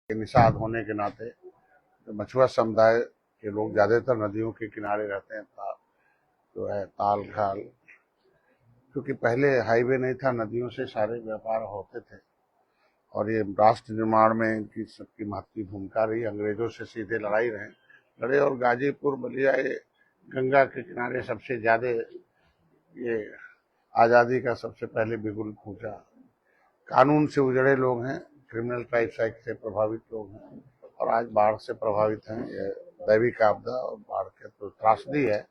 के निषाद होने के नाते मछुआ समुदाय के लोग ज्यादातर नदियों के किनारे रहते हैं। जो है ताल खाल, क्योंकि पहले हाईवे नहीं था, नदियों से सारे व्यापार होते थे और ये राष्ट्र निर्माण में इनकी सबकी महत्वपूर्ण भूमिका रही। अंग्रेजों से सीधे लड़े और गाजीपुर बलिया ये गंगा के किनारे सबसे ज्यादा ये आजादी का सबसे पहले बिगुल फूटा। कानून से उजड़े लोग हैं, क्रिमिनल ट्राइब्स एक्ट से प्रभावित लोग हैं और आज बाढ़ से प्रभावित हैं। ये दैविक आपदा और बाढ़ के तो त्रासदी है,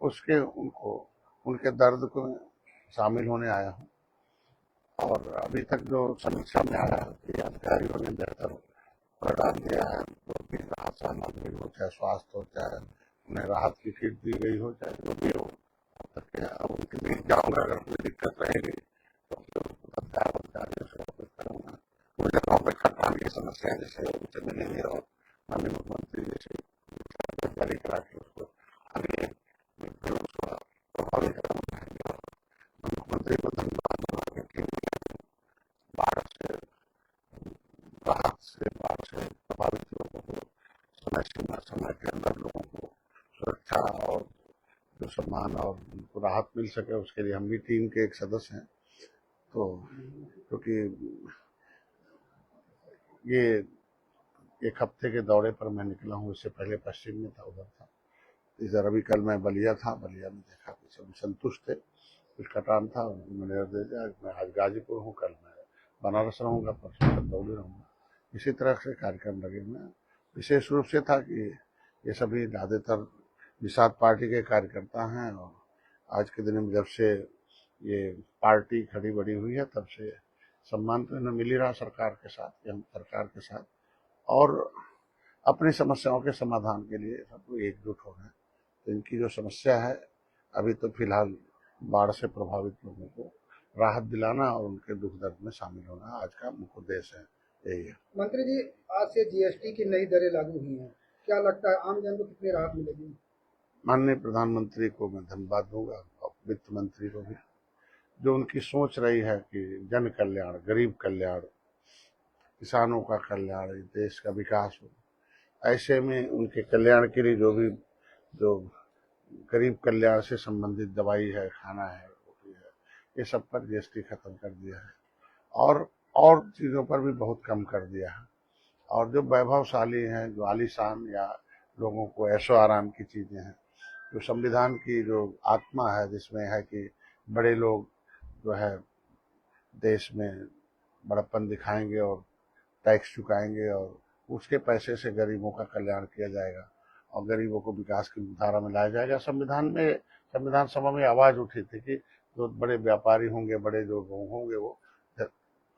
उसके उनके दर्द को शामिल होने आया हूँ। और अभी तक जो समीक्षा में आया कि अधिकारियों ने बेहतर कर डाल दिया है, तो भी राहत सामग्री हो, चाहे स्वास्थ्य हो, चाहे उन्हें राहत की किट दी गई हो, चाहे जो भी हो, अब उनके बीच जाऊंगा। अगर कोई दिक्कत रहेगी तो अधिकारियों से वापस करूंगा। कुछ जगहों पर खतरान की समस्या जैसे उनसे मिलेंगे और माननीय मुख्यमंत्री जैसे जारी करा के उसको आगे फिर उसको प्रभावित कराएंगे। मुख्यमंत्री को धन्यवाद देना कि बाढ़ से प्रभावित लोगों को समय के अंदर लोगों को सुरक्षा और जो सम्मान और उनको राहत मिल सके, उसके लिए हम भी टीम के एक सदस्य हैं। तो क्योंकि ये एक हफ्ते के दौरे पर मैं निकला हूँ, इससे पहले पश्चिम में था, उधर था। इधर अभी कल मैं बलिया था, बलिया में देखा कि सभी संतुष्ट थे। कुछ कटान था, मैंने दे दिया। मैं आज गाजीपुर हूँ, कल मैं बनारस रहूँगा, परसों चंदौली रहूँगा। इसी तरह से कार्यक्रम लगे हुए हैं। विशेष रूप से था कि ये सभी ज्यादातर निषाद पार्टी के कार्यकर्ता हैं और आज के दिन में जब से ये पार्टी खड़ी बड़ी हुई है तब से सम्मान तो इन्हें मिल ही रहा सरकार के साथ, कि हम सरकार के साथ और अपनी समस्याओं के समाधान के लिए सब लोग एकजुट हो गए। तो इनकी जो समस्या है अभी तो फिलहाल बाढ़ से प्रभावित लोगों को राहत दिलाना और उनके दुख दर्द में शामिल होना आज का मुख्य उद्देश्य है, यही है। मंत्री जी, आज से जीएसटी की नई दरें लागू हुई हैं, क्या लगता है आम जन को कितनी राहत मिलेगी? माननीय प्रधानमंत्री को मैं धन्यवाद दूंगा और वित्त मंत्री को भी, जो उनकी सोच रही है कि जन कल्याण, गरीब कल्याण, किसानों का कल्याण, देश का विकास हो। ऐसे में उनके कल्याण के लिए जो गरीब कल्याण से संबंधित दवाई है, खाना है, रोटी है, ये सब पर जीएसटी खत्म कर दिया है और चीजों पर भी बहुत कम कर दिया है। और जो वैभवशाली हैं, जो आलीशान या लोगों को ऐशो आराम की चीजें हैं, जो संविधान की जो आत्मा है, जिसमें है कि बड़े लोग जो है देश में बड़प्पन दिखाएंगे और टैक्स चुकाएंगे और उसके पैसे से गरीबों का कल्याण किया जाएगा और गरीबों को विकास की धारा में लाया जाएगा। संविधान सभा में आवाज उठी थी कि जो बड़े व्यापारी होंगे, बड़े जो होंगे, वो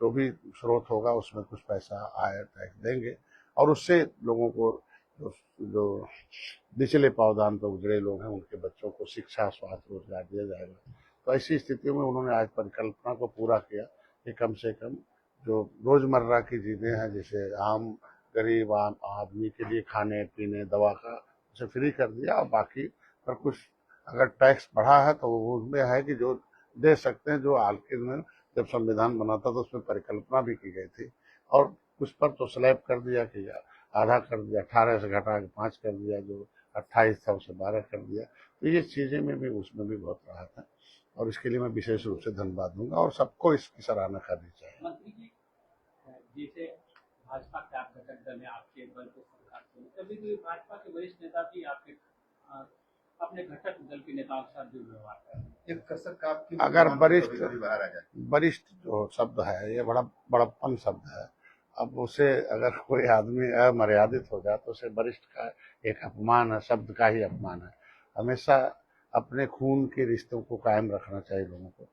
जो भी स्रोत होगा उसमें कुछ पैसा आय टैक्स देंगे और उससे लोगों को जो निचले पावदान पर उजड़े लोग हैं उनके बच्चों को शिक्षा, स्वास्थ्य, रोजगार दिया जाएगा। तो ऐसी स्थितियों में उन्होंने आज परिकल्पना को पूरा किया कि कम से कम जो रोजमर्रा की चीजें हैं, जैसे आम गरीब आम आदमी के लिए खाने पीने दवा का उसे फ्री कर दिया और बाकी पर कुछ अगर टैक्स बढ़ा है तो वो उसमें है कि जो दे सकते हैं। जो हाल के में जब संविधान बना था तो उसमें परिकल्पना भी की गई थी और कुछ पर तो स्लैब कर दिया कि आधा कर दिया, 18 से घटा के 5 कर दिया, जो 28 था उसे 12 कर दिया। तो ये चीजें में भी उसमें भी बहुत राहत है और इसके लिए मैं विशेष रूप से धन्यवाद दूंगा और सबको इसकी सराहना करनी चाहिए। मंत्री जी, जैसे भाजपा के आप घटक दल है, आपके बल को सरकार से कभी भी भाजपा के वरिष्ठ नेता भी आपके अपने घटक दल के नेताओं के साथ दुर्व्यवहार कर रहे हैं। एक कसक आपकी अगर वरिष्ठ जो शब्द है ये बड़ा बड़प्पन शब्द है। अब उसे अगर कोई आदमी अमर्यादित हो जाए तो उसे वरिष्ठ का एक अपमान है, शब्द का ही अपमान है। हमेशा अपने खून के रिश्तों को कायम रखना चाहिए लोगों को।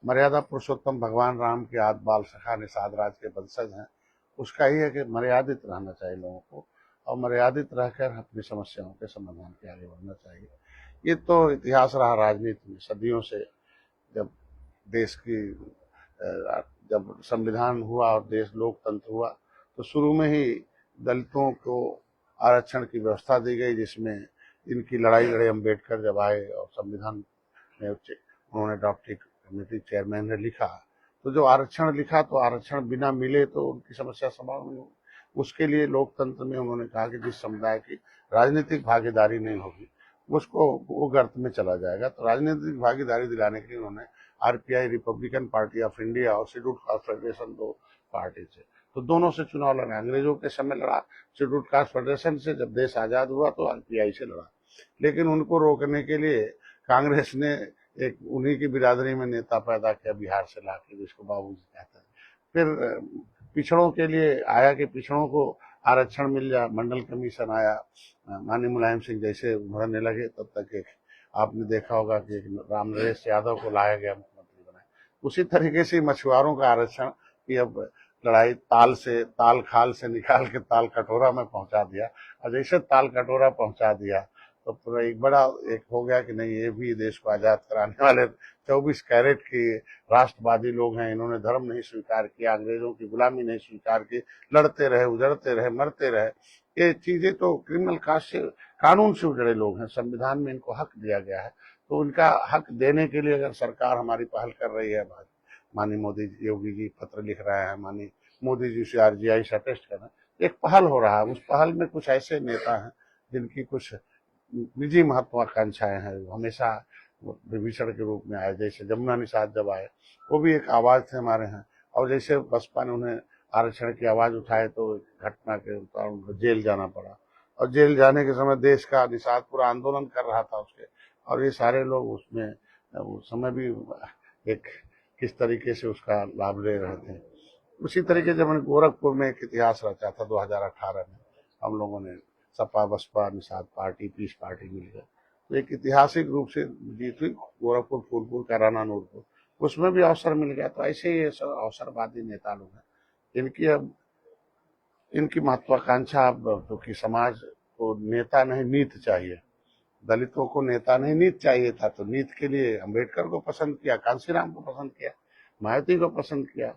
मर्यादा पुरुषोत्तम भगवान राम के आदि बाल सखा निषाद राज के वंशज हैं, उसका ही है कि मर्यादित रहना चाहिए लोगों को और मर्यादित रहकर अपनी समस्याओं के समाधान के आगे बढ़ना चाहिए। ये तो इतिहास रहा राजनीति में सदियों से। जब देश की जब संविधान हुआ और देश लोकतंत्र हुआ तो शुरू में ही दलितों को आरक्षण की व्यवस्था दी गई, जिसमें इनकी लड़ाई लड़े अम्बेडकर जब आए और संविधान में उन्होंने ड्राफ्टिंग कमेटी चेयरमैन ने लिखा तो जो आरक्षण लिखा तो आरक्षण बिना मिले तो उनकी समस्या समाधान नहीं हुई। उसके लिए लोकतंत्र में उन्होंने कहा कि जिस समुदाय की राजनीतिक भागीदारी नहीं होगी उसको वो गर्त में चला जाएगा। तो राजनीतिक भागीदारी दिलाने के लिए उन्होंने RPI, Republican party of India और शेड्यूल्ड कास्ट फेडरेशन, दो पार्टी से, तो दोनों से चुनाव लड़ा। अंग्रेजों के समय लड़ा शेड्यूल्ड कास्ट फेडरेशन से, जब देश आजाद हुआ तो आरपीआई से लड़ा। लेकिन उनको रोकने के लिए कांग्रेस ने एक उन्हीं की बिरादरी में नेता पैदा किया बिहार से लाके, जिसको बाबूजी कहते हैं। फिर पिछड़ों के लिए आया कि पिछड़ों को आरक्षण मिल जाए, मंडल कमीशन आया, माननीय मुलायम सिंह जैसे उभरने लगे, तब तक एक आपने देखा होगा कि राम नरेश यादव को लाया गया, मुख्यमंत्री बनाया। उसी तरीके से मछुआरों का आरक्षण की अब लड़ाई ताल खाल से निकाल के ताल कटोरा में पहुंचा दिया, और जैसे ताल कटोरा पहुंचा दिया तो पूरा एक बड़ा एक हो गया कि नहीं, ये भी देश को आजाद कराने वाले 24 कैरेट के राष्ट्रवादी लोग हैं। इन्होंने धर्म नहीं स्वीकार किया, अंग्रेजों की गुलामी नहीं स्वीकार की, लड़ते रहे, उजड़ते रहे, मरते रहे। ये चीजें तो क्रिमिनल कास्ट से, कानून से जुड़े लोग हैं, संविधान में इनको हक दिया गया है। तो उनका हक देने के लिए अगर सरकार हमारी पहल कर रही है, माननीय मोदी योगी जी पत्र लिख रहे हैं, माननीय मोदी जी से आरजीआई से अटेस्ट कर रहे हैं, एक पहल हो रहा है। उस पहल में कुछ ऐसे नेता हैं जिनकी कुछ निजी महत्वाकांक्षाएं हैं, हमेशा विभीषण के रूप में आए। जैसे जमुना निषाद जब आए, वो भी एक आवाज थे हमारे यहाँ, और जैसे बसपा ने उन्हें आरक्षण की आवाज उठाए तो घटना के कारण उनको जेल जाना पड़ा, और जेल जाने के समय देश का निषाद पूरा आंदोलन कर रहा था उसके, और ये सारे लोग उसमें उस समय भी एक किस तरीके से उसका लाभ ले रहे थे। उसी तरीके से मैंने गोरखपुर में एक इतिहास रचा था 2018 में, हम लोगों ने Sapa, Baspa, Nishad party, peace party मिलकर, तो एक ऐतिहासिक रूप से जीत हुई गोरखपुर, फूलपुर, कैराना, नूरपुर, उसमें भी अवसर मिल गया। तो ऐसे ही सब अवसरवादी नेता लोग हैं, इनकी अब इनकी महत्वाकांक्षा अब तो कि समाज को नेता नहीं नीत चाहिए, दलितों को नेता नहीं नीत चाहिए था, तो नीत के लिए अम्बेडकर को पसंद किया, कांशीराम को पसंद किया, मायावती को पसंद किया,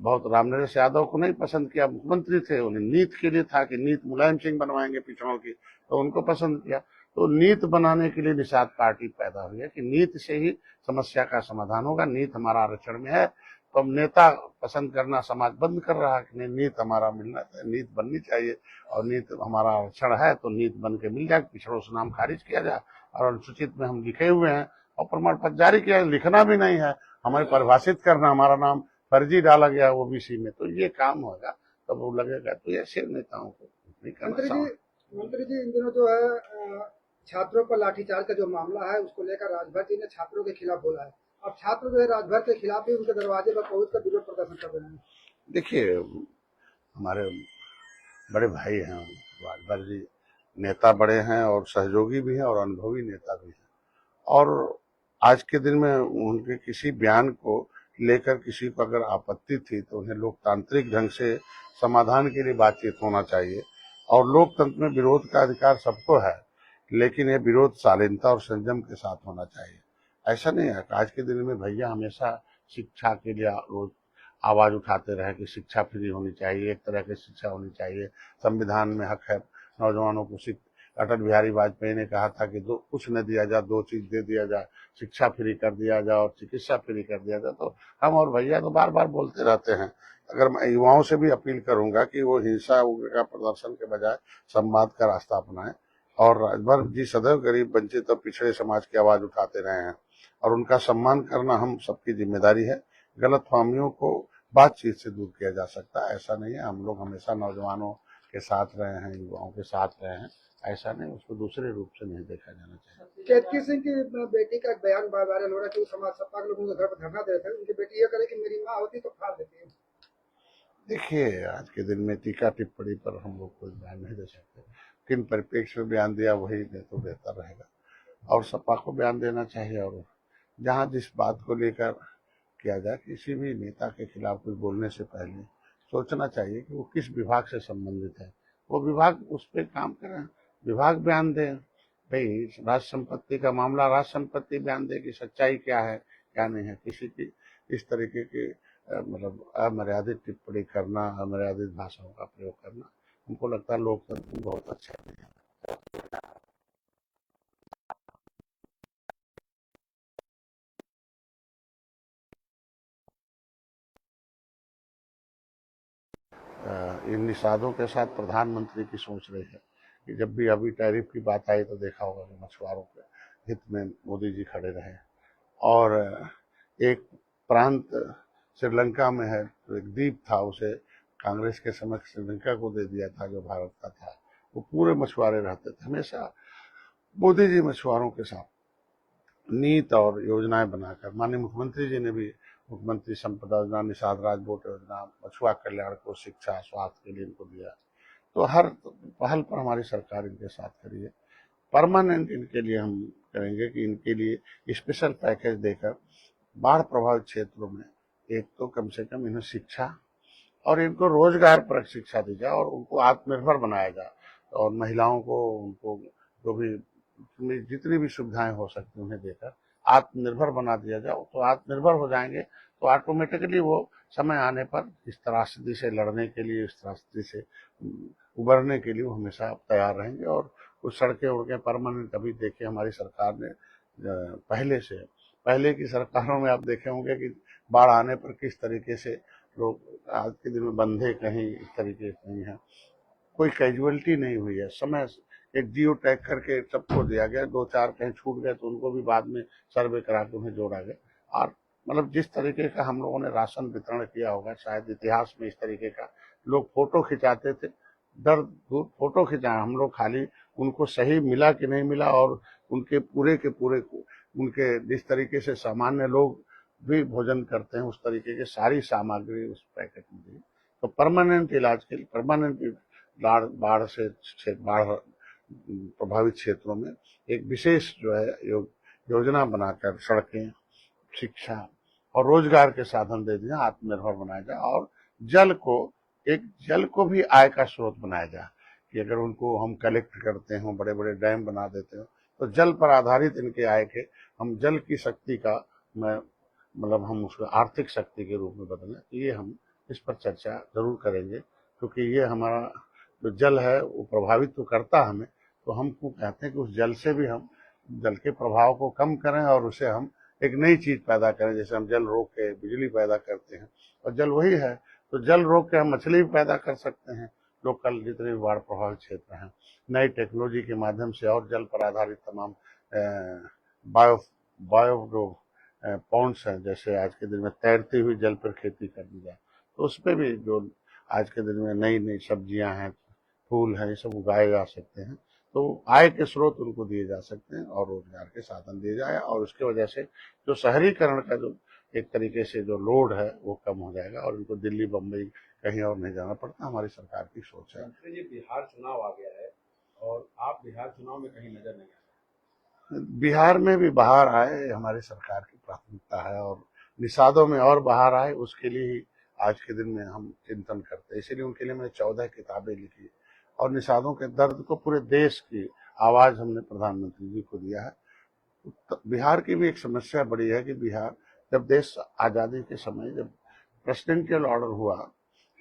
बहुत राम नरेश यादव को नहीं पसंद किया, मुख्यमंत्री थे, उन्हें नीत के लिए था कि नीत मुलायम सिंह बनवाएंगे पिछड़ों की, तो उनको पसंद किया। तो नीत बनाने के लिए निषाद पार्टी पैदा हुई है कि नीत से ही समस्या का समाधान होगा। नीत हमारा आरक्षण में है, तो अब नेता पसंद करना समाज बंद कर रहा है कि नहीं, नीत हमारा मिलना, नीत बननी चाहिए, और नीत हमारा आरक्षण है तो नीत बन के मिल जाए, पिछड़ों से नाम खारिज किया जाए, और अनुसूचित में हम लिखे हुए हैं और प्रमाण पत्र जारी किया, लिखना भी नहीं है, हमें परिभाषित करना, हमारा नाम फर्जी डाला गया ओबीसी में, तो ये काम होगा तब वो लगेगा। तो ऐसे नेताओं को नहीं करना। मंत्री जी इन दिनों जो है छात्रों पर लाठीचार्ज का जो मामला है उसको लेकर राजभर जी ने छात्रों के खिलाफ बोला है। अब छात्र जो है राजभर के खिलाफ ही उनके दरवाजे पर पहुंच कर विरोध प्रदर्शन कर रहे हैं। देखिए, हमारे बड़े भाई हैं राजभर जी, नेता बड़े हैं और सहयोगी भी हैं और अनुभवी नेता भी हैं, और आज के दिन में उनके किसी बयान को लेकर किसी को अगर आपत्ति थी तो उन्हें लोकतांत्रिक ढंग से समाधान के लिए बातचीत होना चाहिए, और लोकतंत्र में विरोध का अधिकार सबको है, लेकिन ये विरोध शालीनता और संयम के साथ होना चाहिए। ऐसा नहीं है। आज के दिन में भैया हमेशा शिक्षा के लिए रोज आवाज उठाते रहे कि शिक्षा फ्री होनी चाहिए, एक तरह की शिक्षा होनी चाहिए, संविधान में हक है नौजवानों को। अटल बिहारी वाजपेयी ने कहा था कि दो कुछ न दिया जाए, दो चीज दे दिया जाए, शिक्षा फ्री कर दिया जाए और चिकित्सा फ्री कर दिया जाए। तो हम और भैया तो बार बार बोलते रहते हैं। अगर मैं युवाओं से भी अपील करूंगा कि वो हिंसा का प्रदर्शन के बजाय संवाद का रास्ता अपनाएं, और राजभर जी सदैव गरीब, वंचित और पिछड़े समाज की आवाज उठाते रहे हैं, और उनका सम्मान करना हम सबकी जिम्मेदारी है। गलतफहमियों को बातचीत से दूर किया जा सकता है, ऐसा नहीं है। हम लोग हमेशा नौजवानों के साथ रहे हैं, युवाओं के साथ रहे हैं, ऐसा नहीं, उसको दूसरे रूप से नहीं देखा जाना चाहिए। केतकी सिंह की बेटी का एक बयान वायरल हो रहा है कि वो समाज सपा के लोग उनके घर पर धरना दे रहे थे, उनकी बेटी ये करे कि मेरी माँ होती तो फाड़ देती है। देखिए, आज के दिन में टीका टिप्पणी पर हम लोग कोई बयान नहीं दे सकते, किन परिप्रेक्ष्य में बयान दिया वही दे तो बेहतर रहेगा, और सपा को बयान देना चाहिए। और जहाँ जिस बात को लेकर किया जाए, किसी भी नेता के खिलाफ कुछ बोलने से पहले सोचना चाहिए कि वो किस विभाग से संबंधित है, वो विभाग उस पर काम करें, विभाग बयान दे। भाई राज संपत्ति का मामला, राज संपत्ति बयान दे कि सच्चाई क्या है क्या नहीं है। किसी की इस तरीके की मतलब अमर्यादित टिप्पणी करना, अमर्यादित भाषाओं का प्रयोग करना, हमको लगता है लोकतंत्र बहुत अच्छा नहीं है। इन निषादों के साथ प्रधानमंत्री की सोच रही है कि जब भी अभी टैरिफ की बात आई तो देखा होगा कि मछुआरों के हित में मोदी जी खड़े रहे। और एक प्रांत श्रीलंका में है, तो एक द्वीप था, उसे कांग्रेस के समय श्रीलंका को दे दिया था जो भारत का था। वो पूरे मछुआरे रहते थे। हमेशा मोदी जी मछुआरों के साथ नीति और योजनाएं बनाकर, माननीय मुख्यमंत्री जी ने भी मुख्यमंत्री संपदा योजना, निषाद राजबोट योजना, मछुआ कल्याण को शिक्षा स्वास्थ्य के लिए इनको दिया। तो हर पहल पर हमारी सरकार इनके साथ खड़ी है। परमानेंट इनके लिए हम करेंगे कि इनके लिए स्पेशल पैकेज देकर बाढ़ प्रभावित क्षेत्रों में एक तो कम से कम इन्हें शिक्षा और इनको रोजगार पर शिक्षा दी जाए और उनको आत्मनिर्भर बनाया जाए। और महिलाओं को उनको जो भी जितनी भी सुविधाएं हो सकती उन्हें देकर आत्मनिर्भर बना दिया जाए। तो आत्मनिर्भर हो जाएंगे तो ऑटोमेटिकली वो समय आने पर इस त्रासदी से लड़ने के लिए, इस त्रासदी से उबरने के लिए वो हमेशा तैयार रहेंगे। और कुछ सड़कें उड़के परमानेंट, अभी देखिए हमारी सरकार ने पहले की सरकारों में आप देखे होंगे कि बाढ़ आने पर किस तरीके से लोग आज के दिन में बंधे कहीं इस तरीके से नहीं है, कोई कैजुअलिटी नहीं हुई है। समय एक जियो टैग करके सबको दिया गया, 2-4 कहीं छूट गए तो उनको भी बाद में सर्वे करा के उन्हें जोड़ा गया। और मतलब जिस तरीके का हम लोगों ने राशन वितरण किया होगा, शायद इतिहास में इस तरीके का, लोग फोटो खिंचाते थे, दर दूर फोटो खिंचाए, हम लोग खाली उनको सही मिला कि नहीं मिला और उनके पूरे के पूरे उनके जिस तरीके से सामान्य लोग भी भोजन करते हैं उस तरीके की सारी सामग्री उस पैकेट में दी। तो परमानेंट इलाज के लिए, परमानेंट बाढ़ प्रभावित क्षेत्रों में एक विशेष जो है योजना बनाकर सड़कें, शिक्षा और रोजगार के साधन दे दिए, आत्मनिर्भर बनाया जाए। और जल को भी आय का स्रोत बनाया जाए कि अगर उनको हम कलेक्ट करते हो, बड़े बड़े डैम बना देते हो, तो जल पर आधारित इनके आय के हम जल की शक्ति का मतलब हम उसको आर्थिक शक्ति के रूप में बदलें। तो ये हम इस पर चर्चा जरूर करेंगे, क्योंकि ये हमारा जो जल है वो प्रभावित तो करता हमें, तो हमको कहते हैं कि उस जल से भी हम जल के प्रभाव को कम करें और उसे हम एक नई चीज पैदा करें। जैसे हम जल रोक के बिजली पैदा करते हैं और जल वही है, तो जल रोक के हम मछली भी पैदा कर सकते हैं। लोकल जितने भी बाढ़ प्रभावित क्षेत्र हैं, नई टेक्नोलॉजी के माध्यम से और जल पर आधारित तमाम बायो जो पॉन्ड्स हैं, जैसे आज के दिन में तैरती हुई जल पर खेती कर दी जाए, तो उस पर भी जो आज के दिन में नई नई सब्जियां हैं, फूल हैं, ये सब उगाए जा सकते हैं। तो आय के स्रोत उनको दिए जा सकते हैं और रोजगार के साधन दिए जाए, और उसके वजह से जो शहरीकरण का जो एक तरीके से जो लोड है वो कम हो जाएगा और उनको दिल्ली बम्बई कहीं और नहीं जाना पड़ता। हमारी सरकार की सोच है। मंत्री जी, बिहार चुनाव आ गया है और आप बिहार चुनाव में कहीं नजर नहीं आ रहे। बिहार में भी बाहर आए हमारी सरकार की प्राथमिकता है, और निषादों में और बाहर आए उसके लिए ही आज के दिन में हम चिंतन करते हैं। इसीलिए उनके लिए मैंने 14 किताबें लिखी और निषादों के दर्द को पूरे देश की आवाज हमने प्रधानमंत्री जी को दिया है। बिहार की भी एक समस्या बड़ी है कि बिहार जब देश आजादी के समय जब प्रेसिडेंशियल ऑर्डर हुआ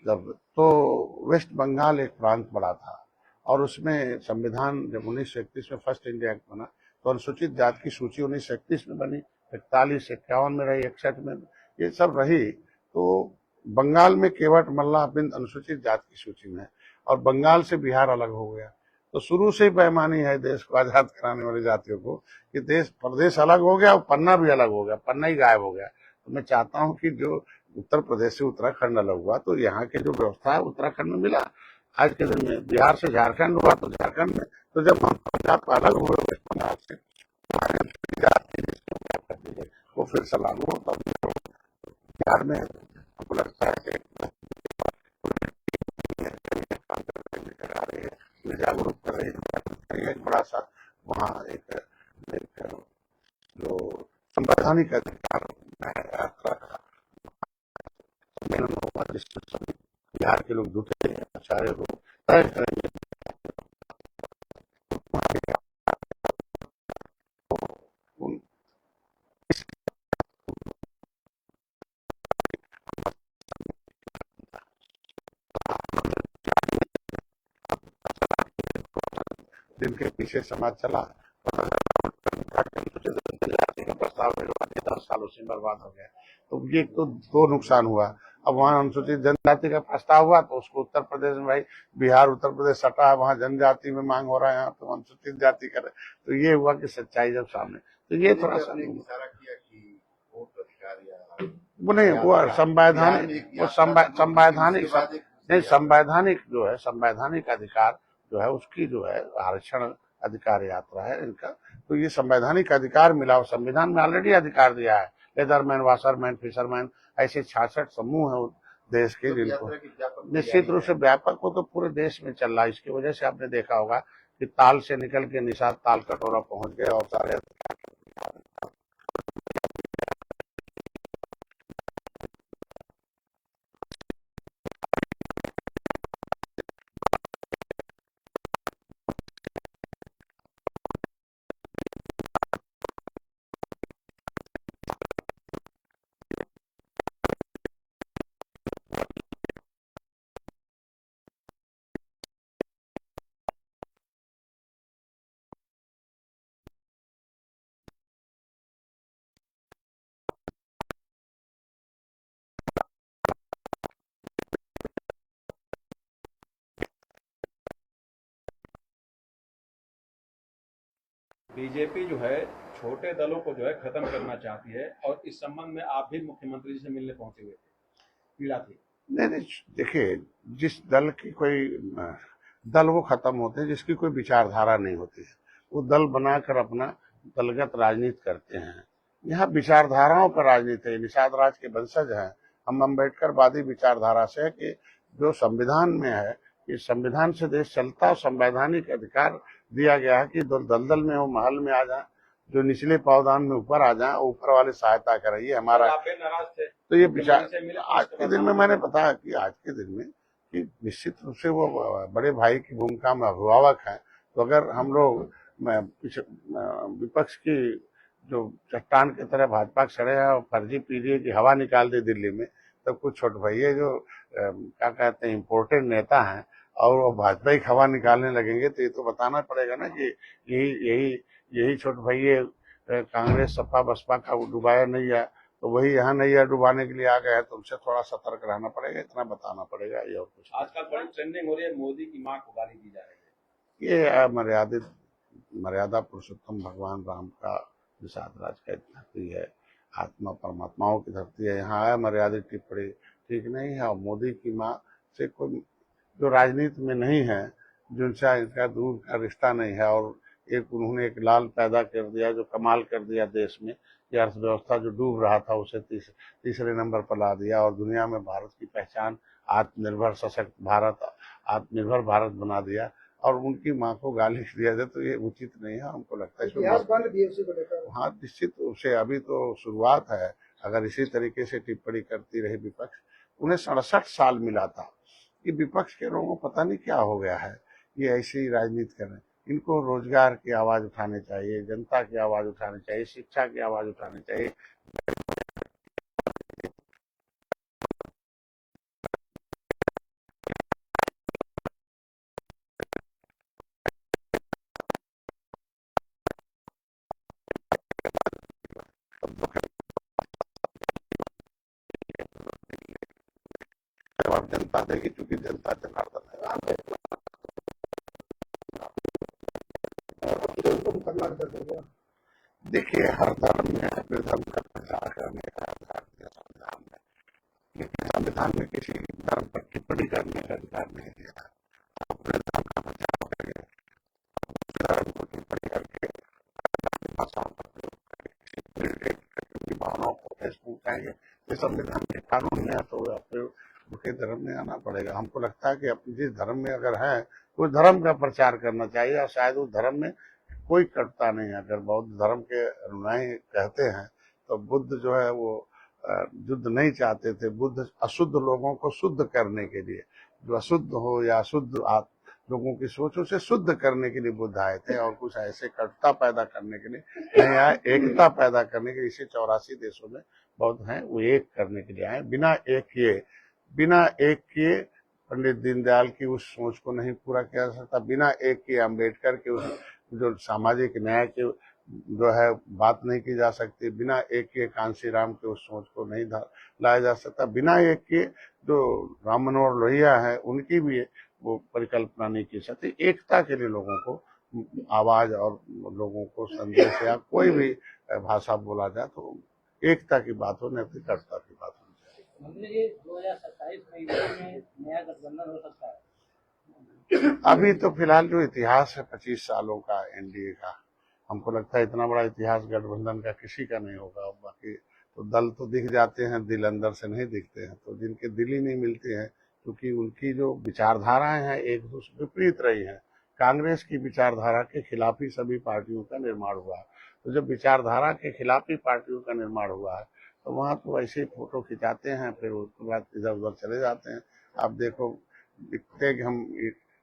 जब, तो वेस्ट बंगाल एक प्रांत बड़ा था और उसमें संविधान जब 1931 में फर्स्ट इंडिया एक्ट बना तो अनुसूचित जाति की सूची 1931 में बनी, 41, 51 में रही, 61 में, ये सब रही। तो बंगाल में केवट मल्लाह बिंद अनुसूचित जाति की सूची में है और बंगाल से बिहार अलग हो गया। तो शुरू से ही बेईमानी है देश को आजाद कराने वाली जातियों को कि देश प्रदेश अलग हो गया और पन्ना भी अलग हो गया, पन्ना ही गायब हो गया। तो मैं चाहता हूं कि जो उत्तर प्रदेश से उत्तराखंड अलग हुआ तो यहाँ की जो व्यवस्था है उत्तराखंड में मिला। आज के दिन में बिहार से झारखंड हुआ तो झारखंड में, तो जब हम पंजाब अलग हुए वेस्ट बंगाल से, वो फिर से लागू होता बिहार में। हमको लगता है कि जागरूक कर रही है। एक बड़ा सा वहाँ एक जो संवैधानिक अधिकार यात्रा का सम्मेलन होगा जिसमें सभी बिहार के लोग जुटे हैं, सारे लोग तय करेंगे जिनके पीछे समाज चला। प्रस्ताव 10 सालों से बर्बाद हो गया। तो ये तो दो नुकसान हुआ। अब वहाँ अनुसूचित जनजाति का प्रस्ताव हुआ तो उसको उत्तर प्रदेश में, भाई बिहार उत्तर प्रदेश सटा है, वहाँ जनजाति में मांग हो रहा है, यहाँ तो अनुसूचित जाति करे। तो ये हुआ कि सच्चाई जब सामने, तो ये थोड़ा सा इशारा किया कि वोट अधिकार या वो नहीं, वो संवैधानिक, वो संवैधानिक नहीं, संवैधानिक जो है, संवैधानिक अधिकार जो है उसकी जो है आरक्षण अधिकार यात्रा है इनका। तो ये संवैधानिक अधिकार मिला, और संविधान में ऑलरेडी अधिकार दिया है। लेदरमैन, वाशरमैन, फिशरमैन, ऐसे 66 समूह है देश के, जिनको निश्चित रूप से व्यापक हो तो पूरे देश में चल रहा है। इसकी वजह से आपने देखा होगा कि ताल से निकल के निषाद ताल कटोरा पहुंच गए और सारे बीजेपी जो है छोटे दलों को जो है खत्म करना चाहती है, और इस संबंध में आप भी मुख्यमंत्री जी से मिलने पहुंचे हुए थे, पीड़ा थी। नहीं, देखिए, जिस दल की कोई दल वो खत्म होते हैं जिसकी कोई विचारधारा नहीं होती है, वो दल बनाकर अपना दलगत राजनीति करते हैं। यहाँ विचारधाराओं पर राजनीति है। निषाद राज के वंशज हैं, हम अम्बेडकरवादी विचारधारा से, कि जो संविधान में है कि संविधान से देश चलता, संवैधानिक अधिकार दिया गया है कि दलदल में हो महल में आ जाए, जो निचले पावदान में ऊपर आ जाए, ऊपर वाले सहायता करें, ये हमारा। आप नाराज थे तो ये विचार आज के दिन में मैंने बताया कि आज के दिन में कि निश्चित रूप से वो बड़े भाई की भूमिका में अभिभावक हैं। तो अगर हम लोग विपक्ष की जो चट्टान की तरह भाजपा खड़े हैं और फर्जी पीडीए की हवा निकाल दी दिल्ली में, तब कुछ छोटे भैया जो क्या कहते हैं इम्पोर्टेंट नेता हैं और वो भाजपा की हवा निकालने लगेंगे, तो ये तो बताना पड़ेगा ना कि यही छोटे भैया कांग्रेस सपा बसपा का डुबाया नहीं है, तो वही यहाँ नैया डुबाने के लिए आ गया है। तो उनसे थोड़ा सतर्क रहना पड़ेगा, इतना बताना पड़ेगा। ये और कुछ आजकल बड़ी ट्रेंडिंग हो रही है, मोदी की मां को गाली दी जा रही ये है। मर्यादा पुरुषोत्तम भगवान राम का निषाद राज का धरती है, आत्मा परमात्माओं की धरती है, यहाँ आया मर्यादित टिप्पणी ठीक नहीं है। और मोदी की माँ से कोई जो राजनीति में नहीं है, जिनसे इनका दूर का रिश्ता नहीं है, और उन्होंने एक लाल पैदा कर दिया जो कमाल कर दिया देश में, कि अर्थव्यवस्था जो डूब रहा था उसे तीसरे नंबर पर ला दिया, और दुनिया में भारत की पहचान आत्मनिर्भर सशक्त भारत, आत्मनिर्भर भारत बना दिया, और उनकी माँ को गाली दिया जाए तो ये उचित नहीं है। हमको लगता है हाँ, निश्चित रूप से अभी तो शुरुआत है। अगर इसी तरीके से टिप्पणी करती रही विपक्ष, उन्हें 67 साल मिला था। कि विपक्ष के लोगों को पता नहीं क्या हो गया है, ये ऐसी ही राजनीति कर रहे हैं। इनको रोजगार की आवाज उठानी चाहिए, जनता की आवाज उठानी चाहिए, शिक्षा की आवाज उठानी चाहिए। जनता देगी, चूंकि जनता जनार्दन है। देखिए, हर धर्म में अपने धर्म का प्रचार करने का अधिकार दिया संविधान में, लेकिन संविधान में किसी धर्म पर टिप्पणी करने का अधिकार नहीं दिया। अपने धर्म का प्रचार करेंगे, धर्म को टिप्पणी करके भाषाओं का प्रयोग करके किसी भावनाओं को ठेस पहुंचाएंगे, ये संविधान के कानून में है, तो अपने उनके धर्म में आना पड़ेगा। हमको लगता है कि अपने जिस धर्म में अगर है, उस धर्म का प्रचार करना चाहिए, और शायद उस धर्म में कोई कटता नहीं है। अगर बौद्ध धर्म के अनुयायी कहते हैं तो बुद्ध जो है वो युद्ध नहीं चाहते थे। बुद्ध अशुद्ध लोगों को शुद्ध करने के लिए, जो अशुद्ध हो या अशुद्ध लोगों की सोच, उसे शुद्ध करने के लिए बुद्ध आए थे, और कुछ ऐसे कटता पैदा करने के लिए नहीं आए, एकता पैदा करने के लिए। इसे 84 देशों में बौद्ध हैं, वो एक करने के लिए आए। बिना एक किए पंडित दीनदयाल की उस सोच को नहीं पूरा किया जा सकता। बिना एक किए अम्बेडकर के उस जो सामाजिक न्याय के जो है बात नहीं की जा सकती, बिना एक के कांसी राम के उस सोच को नहीं लाया जा सकता, बिना एक के जो राम मनोहर लोहिया है उनकी भी वो परिकल्पना नहीं की सकती। एकता के लिए लोगों को आवाज और लोगों को संदेश या कोई भी भाषा बोला जाए तो एकता की बात हो, नैतिकता की बात हो। मतलब ये 2027 में नया गठबंधन हो सकता है। अभी तो फिलहाल जो इतिहास है 25 सालों का एनडीए का, हमको लगता है इतना बड़ा इतिहास गठबंधन का किसी का नहीं होगा। बाकी तो दल तो दिख जाते हैं, दिल अंदर से नहीं दिखते हैं, तो जिनके दिल ही नहीं मिलते हैं क्योंकि उनकी जो विचारधाराएं हैं एक दूसरे विपरीत रही हैं। कांग्रेस की विचारधारा के खिलाफ ही सभी पार्टियों का निर्माण हुआ है, तो जब विचारधारा के खिलाफ ही पार्टियों का निर्माण हुआ है तो वहां तो वैसे ही फोटो खिंचाते हैं, फिर उसके बाद इधर उधर चले जाते हैं। आप देखो दिखते कि हम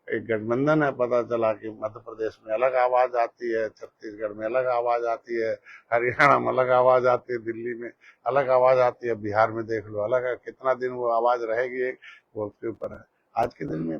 एक गठबंधन है, पता चला कि मध्य प्रदेश में अलग आवाज आती है, छत्तीसगढ़ में अलग आवाज आती है, हरियाणा में अलग आवाज आती है, दिल्ली में अलग आवाज आती है, बिहार में देख लो अलग है। कितना दिन वो आवाज रहेगी एक वो उसके ऊपर है। आज के दिन में